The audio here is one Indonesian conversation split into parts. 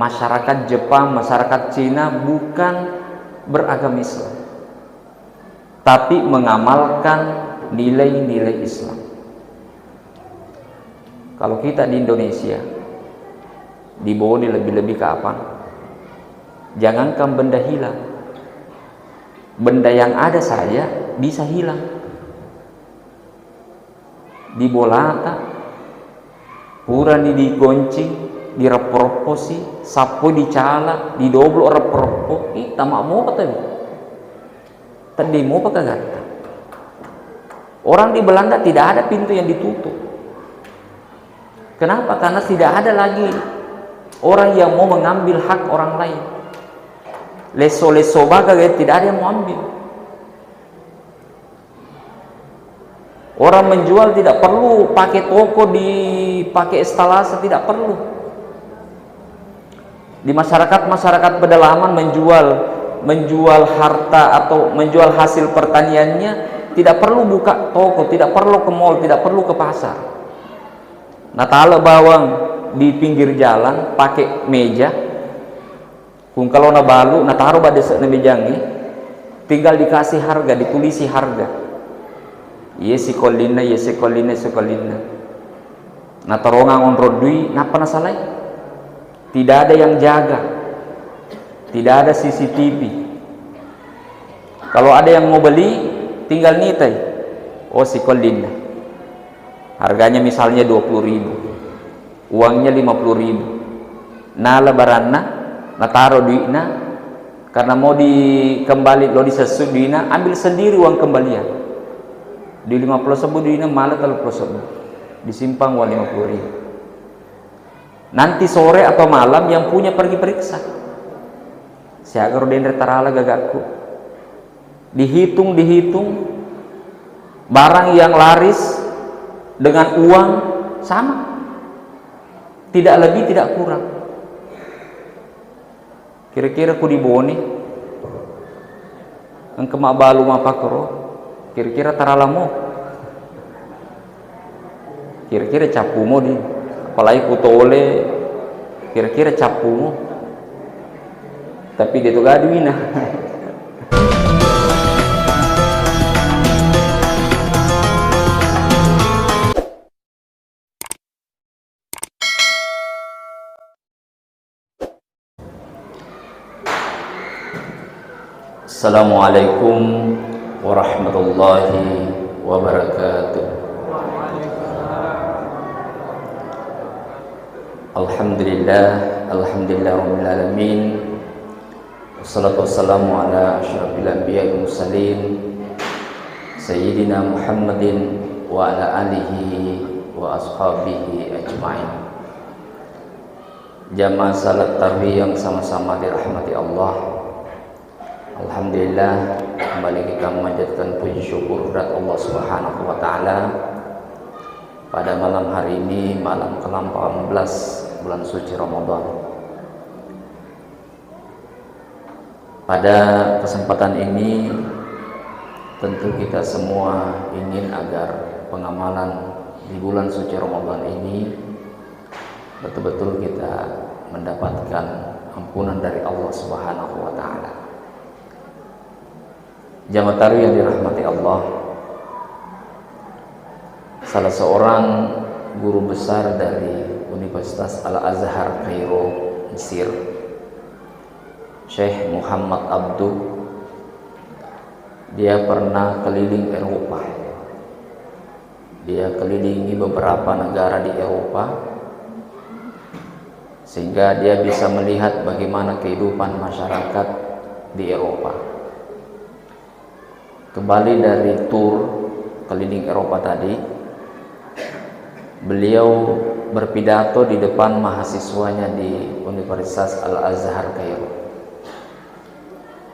masyarakat Jepang, masyarakat Cina bukan beragama Islam, tapi mengamalkan nilai-nilai Islam. Kalau kita di Indonesia, di Bone lebih-lebih ke apa? Jangankan benda hilang, benda yang ada saja bisa hilang. Di Bolata, pura digoncing, direporoposi, sapo dicala, didoblo reporopo, kita mau apa tadi mau apa kagak? Orang di Belanda tidak ada pintu yang ditutup. Kenapa? Karena tidak ada lagi orang yang mau mengambil hak orang lain. Leso-leso baga tidak ada yang mau ambil. Orang menjual tidak perlu pakai toko, dipakai estalase, tidak perlu. Di masyarakat pedalaman menjual harta atau menjual hasil pertaniannya, tidak perlu buka toko, tidak perlu ke mall, tidak perlu ke pasar. Nah, taruh bawang di pinggir jalan pakai meja, kung kalau na balu na taruh pada mejangi, tinggal dikasih harga, ditulisi harga. Yesi kolina. Nah, torongan onro dui, napa na salai? Tidak ada yang jaga, tidak ada CCTV. Kalau ada yang mau beli, tinggal nitai. Oh, si kolina. Harganya misalnya 20.000, uangnya 50.000. Nala baranna, na taruh duitna, karena mau dikembali, lo disesut duitna, ambil sendiri uang kembalian. Di 50 sebu duitna malah 30 sebu, disimpang uang 50.000. Nanti sore atau malam yang punya pergi periksa. Siagar dendre tarala gagakku. Dihitung barang yang laris dengan uang sama, tidak lebih tidak kurang. Kira-kira ku di Bone engke mak balu mapakro, kira-kira taralamo, kira-kira capumo di apalagi ku tole, kira-kira capumo, tapi dia tuh gaduina. Assalamualaikum warahmatullahi wabarakatuh. Alhamdulillah rabbil alamin. Wassalatu wassalamu ala asyrafil anbiya'i wal mursalin sayyidina Muhammadin wa ala alihi wa ashabihi ajma'in. Jamaah salat tarawih yang sama-sama dirahmati Allah. Alhamdulillah, kembali kita memanjatkan puji syukur kepada Allah Subhanahu wa taala pada malam hari ini, malam ke-18 bulan suci Ramadan. Pada kesempatan ini tentu kita semua ingin agar pengamalan di bulan suci Ramadan ini betul-betul kita mendapatkan ampunan dari Allah Subhanahu wa taala. Jamaah tarawih yang dirahmati Allah, salah seorang guru besar dari Universitas Al-Azhar Kairo, Mesir, Syekh Muhammad Abdu, dia pernah keliling Eropa. Dia kelilingi beberapa negara di Eropa, sehingga dia bisa melihat bagaimana kehidupan masyarakat di Eropa. Kembali dari tur keliling Eropa tadi, beliau berpidato di depan mahasiswanya di Universitas Al-Azhar Kairo.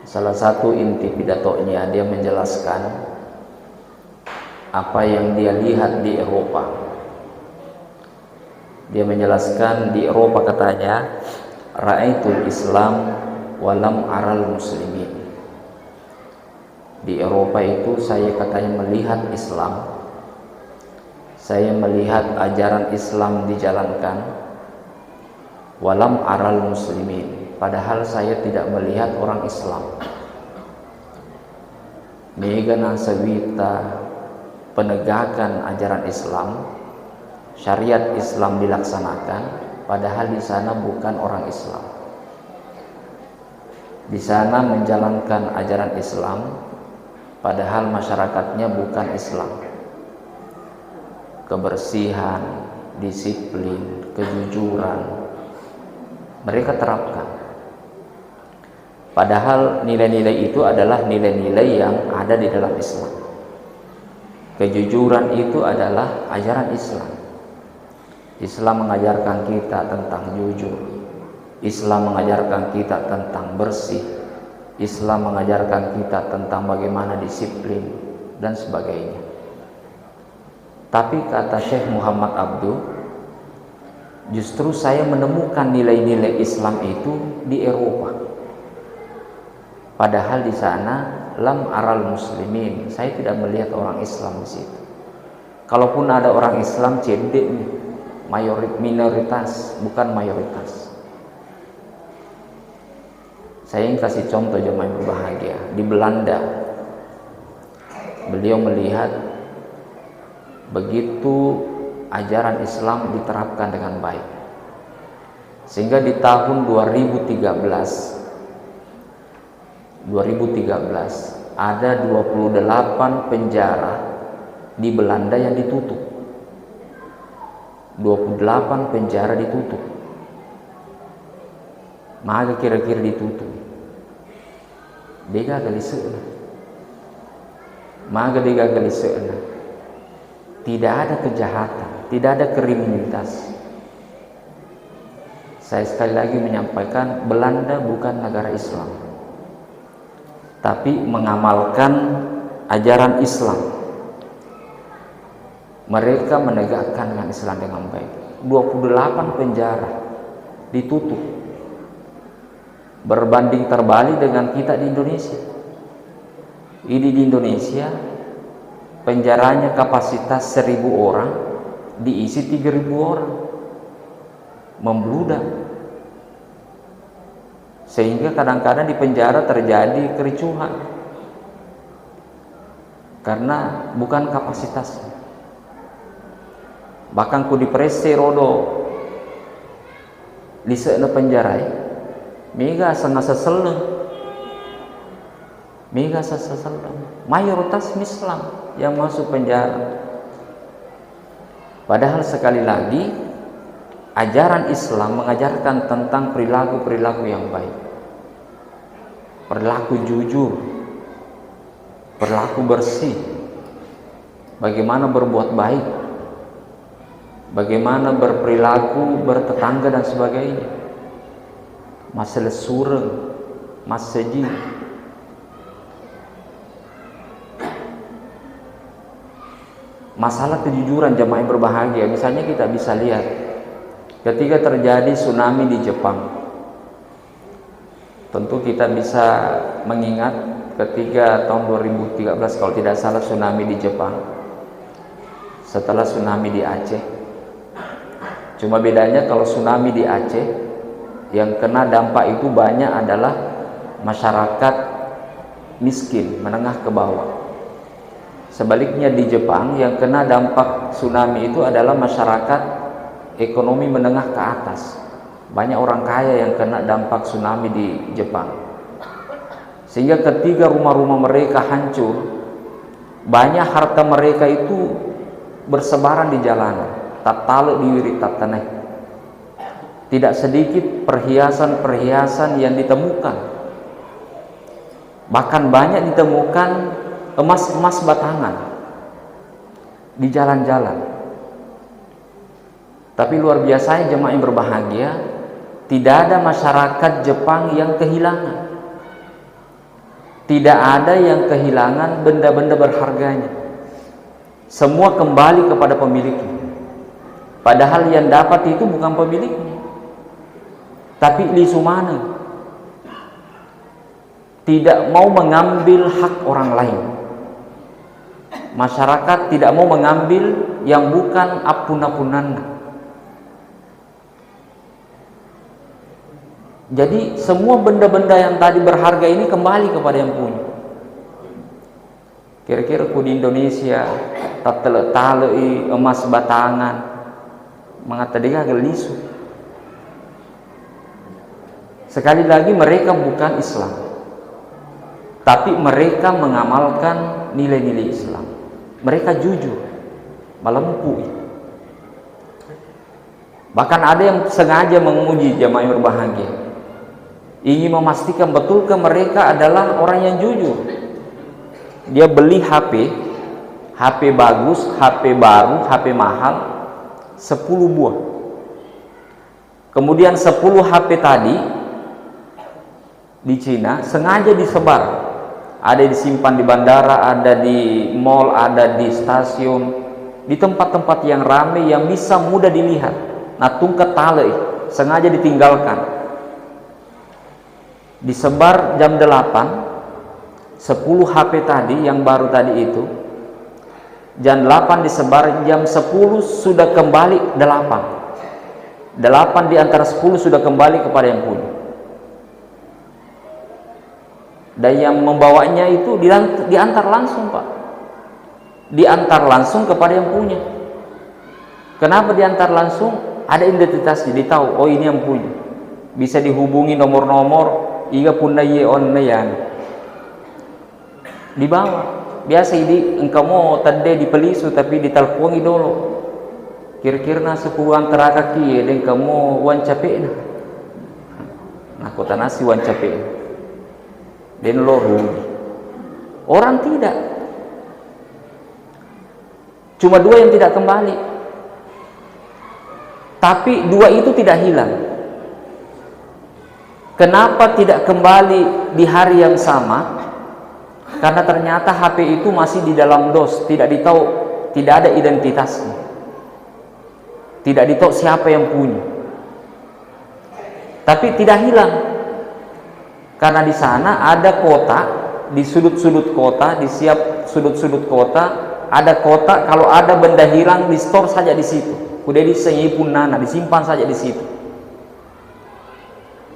Salah satu inti pidatonya, dia menjelaskan apa yang dia lihat di Eropa. Dia menjelaskan di Eropa, katanya, ra'aitul Islam walam aral muslimin. Di Eropa itu saya, katanya, melihat Islam, saya melihat ajaran Islam dijalankan, walam aral muslimin, padahal saya tidak melihat orang Islam. Megana sawita, penegakan ajaran Islam, syariat Islam dilaksanakan, padahal di sana bukan orang Islam. Di sana menjalankan ajaran Islam, padahal masyarakatnya bukan Islam. Kebersihan, disiplin, kejujuran mereka terapkan. Padahal nilai-nilai itu adalah nilai-nilai yang ada di dalam Islam. Kejujuran itu adalah ajaran Islam. Islam mengajarkan kita tentang jujur. Islam mengajarkan kita tentang bersih. Islam mengajarkan kita tentang bagaimana disiplin dan sebagainya. Tapi kata Syekh Muhammad Abduh, justru saya menemukan nilai-nilai Islam itu di Eropa. Padahal di sana lam aral muslimin, saya tidak melihat orang Islam di situ. Kalaupun ada orang Islam cedek nih, minoritas, bukan mayoritas. Saya ingin kasih contoh jemaah yang berbahagia. Di Belanda, beliau melihat begitu ajaran Islam diterapkan dengan baik, sehingga di tahun 2013 ada 28 penjara di Belanda yang ditutup. 28 penjara ditutup. Maka kira-kira ditutup. Dia galiseueuna. Maka dia galiseueuna. Tidak ada kejahatan, tidak ada kriminalitas. Saya sekali lagi menyampaikan, Belanda bukan negara Islam, tapi mengamalkan ajaran Islam. Mereka menegakkan dengan Islam dengan baik. 28 penjara ditutup. Berbanding terbalik dengan kita di Indonesia. Ini di Indonesia penjaranya kapasitas 1000 orang, diisi 3000 orang, membludak. Sehingga kadang-kadang di penjara terjadi kericuhan karena bukan kapasitasnya. Bahkan ku diprese rodo liseuna penjarai, mega sangasa seleng. Mega sasasalem, mayoritas Islam yang masuk penjara. Padahal sekali lagi ajaran Islam mengajarkan tentang perilaku-perilaku yang baik, perilaku jujur, perilaku bersih, bagaimana berbuat baik, bagaimana berperilaku bertetangga dan sebagainya. Masalah sureng, masjid. Masalah kejujuran jemaah yang berbahagia, misalnya kita bisa lihat ketika terjadi tsunami di Jepang. Tentu kita bisa mengingat ketika tahun 2013 kalau tidak salah tsunami di Jepang, setelah tsunami di Aceh. Cuma bedanya kalau tsunami di Aceh yang kena dampak itu banyak adalah masyarakat miskin, menengah ke bawah. Sebaliknya di Jepang yang kena dampak tsunami itu adalah masyarakat ekonomi menengah ke atas. Banyak orang kaya yang kena dampak tsunami di Jepang. Sehingga ketika rumah-rumah mereka hancur, banyak harta mereka itu bersebaran di jalanan. Tatale diwiri tataneh. Tidak sedikit perhiasan-perhiasan yang ditemukan. Bahkan banyak ditemukan emas-emas batangan di jalan-jalan. Tapi luar biasa jemaah yang berbahagia, tidak ada masyarakat Jepang yang kehilangan. Tidak ada yang kehilangan benda-benda berharganya. Semua kembali kepada pemiliknya. Padahal yang dapat itu bukan pemiliknya, tapi lisumana. Tidak mau mengambil hak orang lain. Masyarakat tidak mau mengambil yang bukan apun-apunan. Jadi semua benda-benda yang tadi berharga ini kembali kepada yang punya. Kira-kira ku di Indonesia tak tele-tale emas batangan mengatakan gelisu. Sekali lagi mereka bukan Islam, tapi mereka mengamalkan nilai-nilai Islam. Mereka jujur, melempuh. Bahkan ada yang sengaja menguji jamaah yang berbahagia, ingin memastikan betulkah mereka adalah orang yang jujur. Dia beli HP bagus, HP baru, HP mahal, 10 buah. Kemudian 10 HP tadi di Cina sengaja disebar, ada disimpan di bandara, ada di mall, ada di stasiun, di tempat-tempat yang ramai yang bisa mudah dilihat. Nah, tungkat tale sengaja ditinggalkan, disebar jam 8, 10 HP tadi yang baru tadi itu jam 8 disebar, jam 10 sudah kembali 8 di antara 10 sudah kembali kepada yang punya. Dan yang membawanya itu diantar langsung, Pak. Diantar langsung kepada yang punya. Kenapa diantar langsung? Ada identitasnya, ditahu, oh ini yang punya. Bisa dihubungi nomor-nomor, iga punna ye on yan. Dibawa. Biasa ini engkau mau tadi dipelisu tapi diteleponi dulu. Kira-kira na 10 antara kaki dan kamu wan capek. Nah, kota nasi wan capek. Dan lo rugi. Orang tidak. Cuma 2 yang tidak kembali. Tapi 2 itu tidak hilang. Kenapa tidak kembali di hari yang sama? Karena ternyata HP itu masih di dalam dos, tidak ditahu, tidak ada identitasnya, tidak ditahu siapa yang punya. Tapi tidak hilang, karena di sana ada kota, di sudut-sudut kota, di setiap sudut-sudut kota ada kota. Kalau ada benda hilang, di store saja di situ. Udah disenyipun nana, disimpan saja di situ.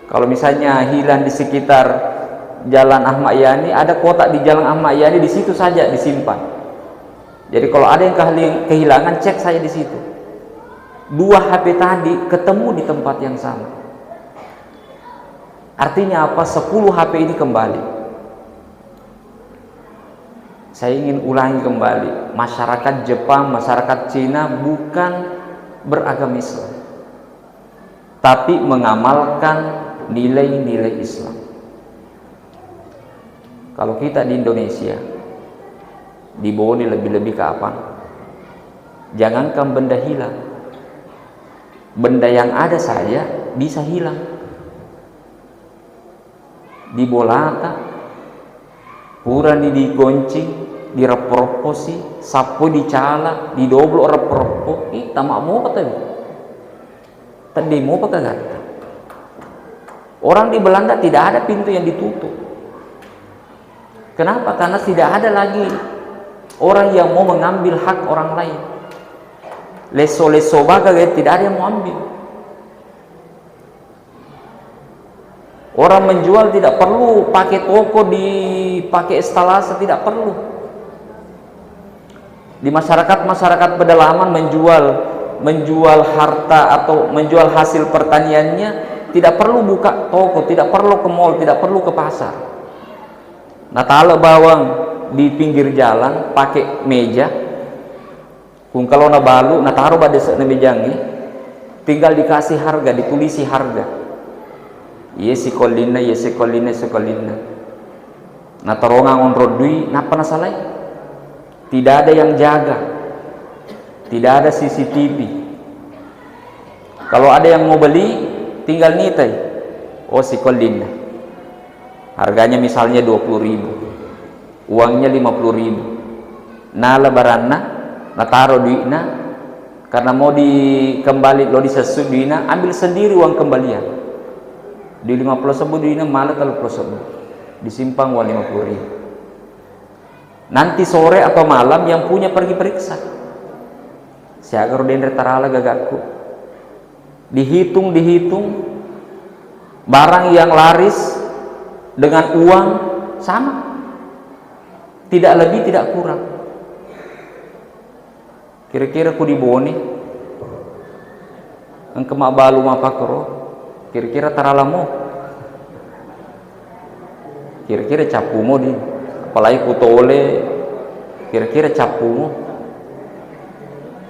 Kalau misalnya hilang di sekitar Jalan Ahmad Yani, ada kotak di Jalan Ahmad Yani, di situ saja disimpan. Jadi kalau ada yang kehilangan, cek saja di situ. 2 HP tadi ketemu di tempat yang sama. Artinya apa? 10 HP ini kembali. Saya ingin ulangi kembali, masyarakat Jepang, masyarakat Cina bukan beragama Islam, tapi mengamalkan nilai-nilai Islam. Kalau kita di Indonesia, di Bone lebih-lebih ke apa? Jangankan benda hilang, benda yang ada saja bisa hilang. Di Bolata, purani digoncing, direproposi, sapo dicala, didoblo repropo, tamak mau kata tadi mau pakai kata. Orang di Belanda tidak ada pintu yang ditutup. Kenapa? Karena tidak ada lagi orang yang mau mengambil hak orang lain. Leso-leso baga tidak ada yang mau ambil. Orang menjual tidak perlu pakai toko, dipakai estalase, tidak perlu. Di masyarakat pedalaman menjual harta atau menjual hasil pertaniannya tidak perlu buka toko, tidak perlu ke mall, tidak perlu ke pasar. Nah, taruh bawang di pinggir jalan pakai meja. Kung kalau na balu, nah taruh pada na mejangi, tinggal dikasih harga, ditulisi harga. Yesi kolina. Nah, torongan onro dui, napa na salai? Tidak ada yang jaga, tidak ada CCTV. Kalau ada yang mau beli, tinggal nitai. Oh, si kolina. Harganya misalnya 20.000, uangnya 50.000. Nah, lebaranna, nah taruh duitna, karena mau dikembali, lo disesut duitna, ambil sendiri uang kembalian. Di 50 sebu duitna malah kalau sebu, disimpang uang 50.000. Nanti sore atau malam yang punya pergi periksa. Siaga roden retarala gagakku. Dihitung, Barang yang laris dengan uang sama, tidak lebih tidak kurang. Kira-kira ku diboni engke mak balu mak pakro, kira-kira taralamo, kira-kira capumo di, apalagi ku tole, kira-kira capumo,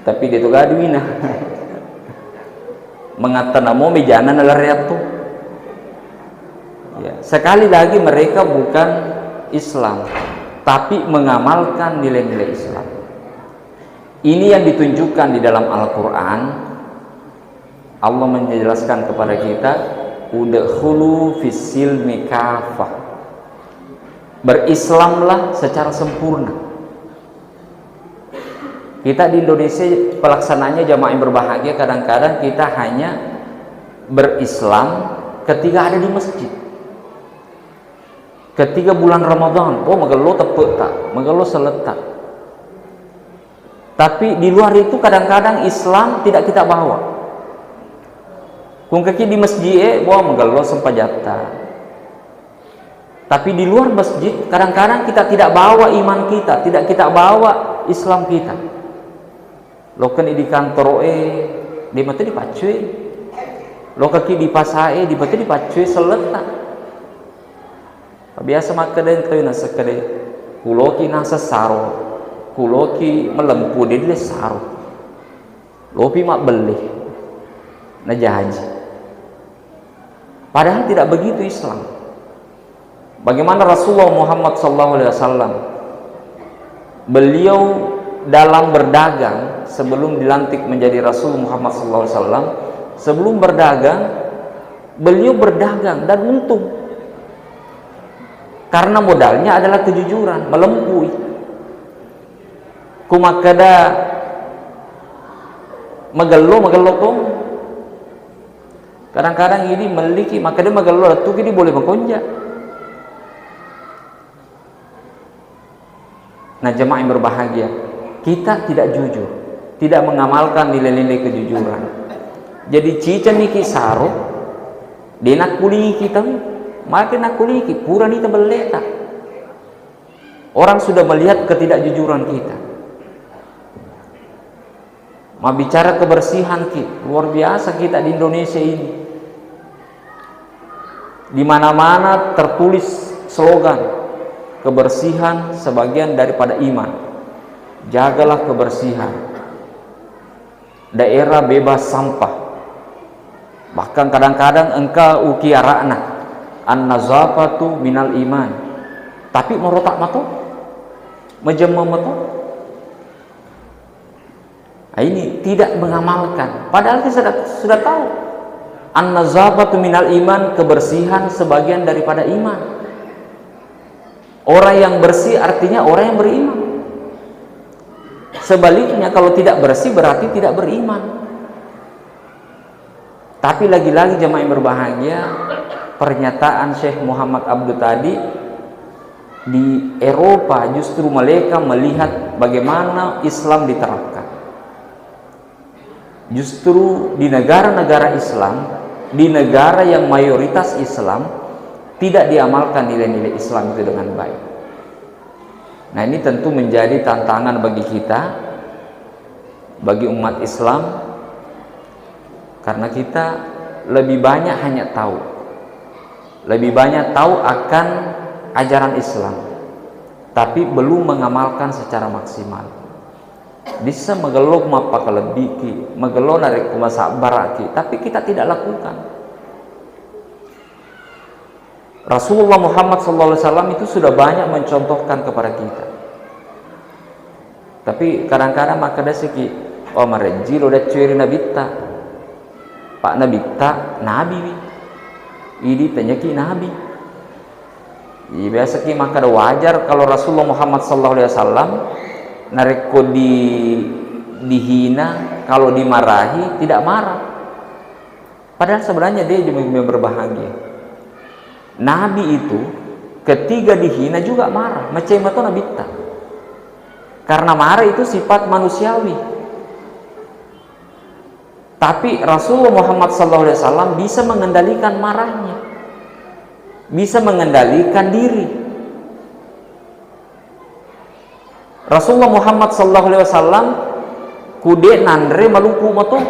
tapi dia tuh gaduina mengatanamo mejana nalariat tuh. Ya, sekali lagi mereka bukan Islam, tapi mengamalkan nilai-nilai Islam. Ini yang ditunjukkan di dalam Al-Quran. Allah menjelaskan kepada kita, udkhulu fis-silmi kafah, berislamlah secara sempurna. Kita di Indonesia pelaksananya jamaah yang berbahagia, kadang-kadang kita hanya berislam ketika ada di masjid. Ketika bulan Ramadan, oh magalo tepuk tak, magalo seletak. Tapi di luar itu kadang-kadang Islam tidak kita bawa. Kung kaki di masjid, wah magalo sempajata. Tapi di luar masjid kadang-kadang kita tidak bawa iman kita, tidak kita bawa Islam kita. Lokan di kantor di mata dipacui. Lo kaki di pasae di mata dipacui seletak. Biasa makadeng tayo nasa kade kuloki nasa saro, kuloki melempu di saro, lopi mak beli na jahaji. Padahal tidak begitu Islam. Bagaimana Rasulullah Muhammad SAW, beliau dalam berdagang sebelum dilantik menjadi Rasul Muhammad SAW, sebelum berdagang beliau berdagang dan untung. Karena modalnya adalah kejujuran, melempui. Kumakada magalo tong. Kadang-kadang ini memiliki makada magalo tu ini boleh mengkonja. Nah, jemaah yang berbahagia, kita tidak jujur, tidak mengamalkan nilai-nilai kejujuran. Jadi cica niki saro, denak kuli kita. Makin aku liki pura nita beleta. Orang sudah melihat ketidakjujuran kita. Ma bicara kebersihan kita, luar biasa kita di Indonesia ini. Di mana-mana tertulis slogan kebersihan sebagian daripada iman. Jagalah kebersihan. Daerah bebas sampah. Bahkan kadang-kadang engkau ukiarana an-nazafatu minal iman, tapi merotak mato menjemah mato. Nah, ini tidak mengamalkan, padahal kita sudah tahu an-nazafatu minal iman, kebersihan sebagian daripada iman. Orang yang bersih artinya orang yang beriman. Sebaliknya kalau tidak bersih berarti tidak beriman. Tapi lagi-lagi jemaah yang berbahagia, pernyataan Syekh Muhammad Abdul tadi, di Eropa justru mereka melihat bagaimana Islam diterapkan. Justru di negara-negara Islam, di negara yang mayoritas Islam, tidak diamalkan nilai-nilai Islam itu dengan baik. Nah, ini tentu menjadi tantangan bagi kita, bagi umat Islam, karena kita lebih banyak hanya tahu, lebih banyak tahu akan ajaran Islam, tapi belum mengamalkan secara maksimal. Bisa mengeluh mapa kelebiki, mengeluh narik kumasak baraki, tapi kita tidak lakukan. Rasulullah Muhammad SAW itu sudah banyak mencontohkan kepada kita. Tapi kadang-kadang maka ada segi, oh marejil udah ciri nabita, Pak nabita nabi, ini penyaki nabi. Iya, biasa ki maka ada wajar kalau Rasulullah Muhammad SAW nareko dihina, kalau dimarahi tidak marah. Padahal sebenarnya dia juga berbahagia. Nabi itu ketika dihina juga marah, macam itu nabita. Karena marah itu sifat manusiawi. Tapi Rasulullah Muhammad SAW bisa mengendalikan marahnya, bisa mengendalikan diri. Rasulullah Muhammad SAW kude nandre maluku moto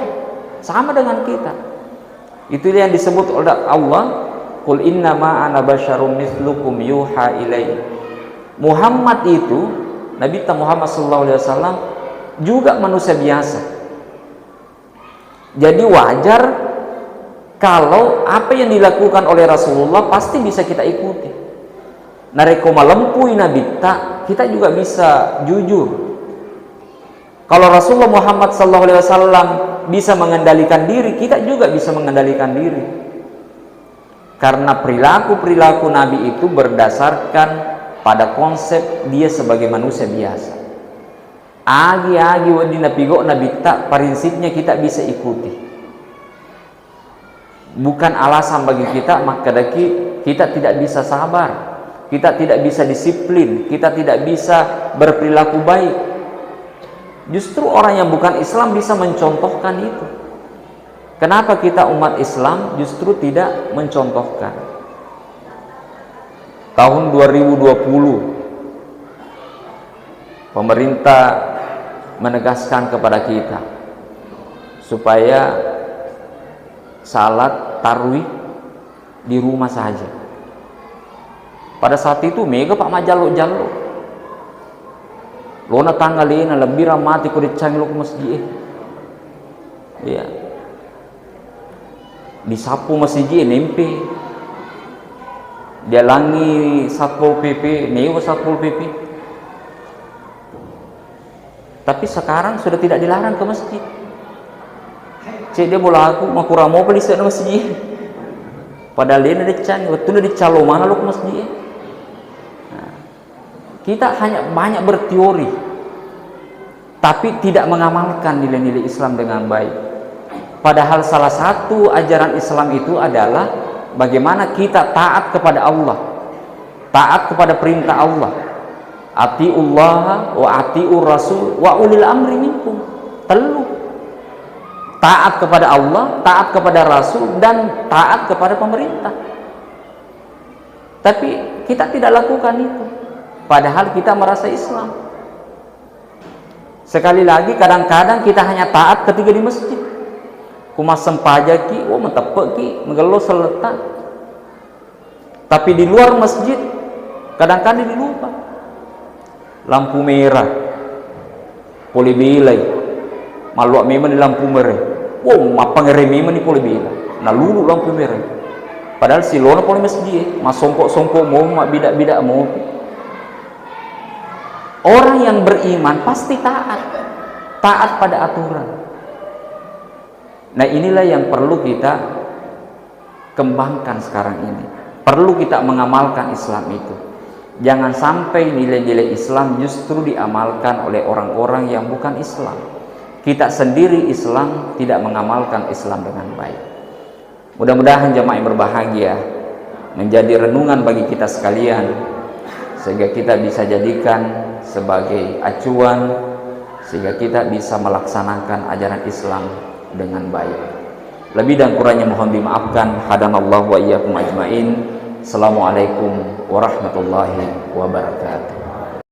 sama dengan kita. Itu yang disebut oleh Allah, qul innama ana basyarum mislukum yuha ilai. Muhammad itu, Nabi Muhammad SAW juga manusia biasa. Jadi wajar kalau apa yang dilakukan oleh Rasulullah pasti bisa kita ikuti. Nareko malempui Nabi kita juga bisa jujur. Kalau Rasulullah Muhammad SAW bisa mengendalikan diri, kita juga bisa mengendalikan diri. Karena perilaku-perilaku Nabi itu berdasarkan pada konsep dia sebagai manusia biasa. Agi-agi wadina pigo Nabi tak, prinsipnya kita bisa ikuti. Bukan alasan bagi kita maka kita tidak bisa sabar, kita tidak bisa disiplin, kita tidak bisa berperilaku baik. Justru orang yang bukan Islam bisa mencontohkan itu. Kenapa kita umat Islam justru tidak mencontohkan? Tahun 2020 pemerintah menegaskan kepada kita supaya salat tarawih di rumah saja. Pada saat itu mega Pak majalo-jalo lona tanggal ini lebih ramati ku dicang lo ke masjid. Iya. Disapu masjid nempe. Dia langi Satpol PP, newa Satpol PP. Tapi sekarang sudah tidak dilarang ke masjid. Cek dia bola aku makura mau beli ke masjid. Padahal dia ada can, betul di calo mana lo ke masjid. Nah, kita hanya banyak berteori, tapi tidak mengamalkan nilai-nilai Islam dengan baik. Padahal salah satu ajaran Islam itu adalah bagaimana kita taat kepada Allah, taat kepada perintah Allah. Atiullah wa atiur rasul wa ulil amri minkum. Telu. Taat kepada Allah, taat kepada Rasul, dan taat kepada pemerintah. Tapi kita tidak lakukan itu. Padahal kita merasa Islam. Sekali lagi, kadang-kadang kita hanya taat ketika di masjid. Kumasem pajaki, mentepek ki, mengeluh seletak. Tapi di luar masjid, kadang-kadang dilupa. Lampu merah, polibilai, maluak memang di lampu merah. Apa ngeri memang di polibilai. Nah lulu lampu merah. Padahal si lona poli masjid, mas songkok mau, mak bidak mau. Orang yang beriman pasti taat pada aturan. Nah inilah yang perlu kita kembangkan sekarang ini. Perlu kita mengamalkan Islam itu. Jangan sampai nilai-nilai Islam justru diamalkan oleh orang-orang yang bukan Islam. Kita sendiri Islam tidak mengamalkan Islam dengan baik. Mudah-mudahan jamaah yang berbahagia menjadi renungan bagi kita sekalian, sehingga kita bisa jadikan sebagai acuan, sehingga kita bisa melaksanakan ajaran Islam dengan baik. Lebih dan kurangnya mohon dimaafkan. Hadanallahu wa iyyakum ajmain. Assalamualaikum warahmatullahi wabarakatuh.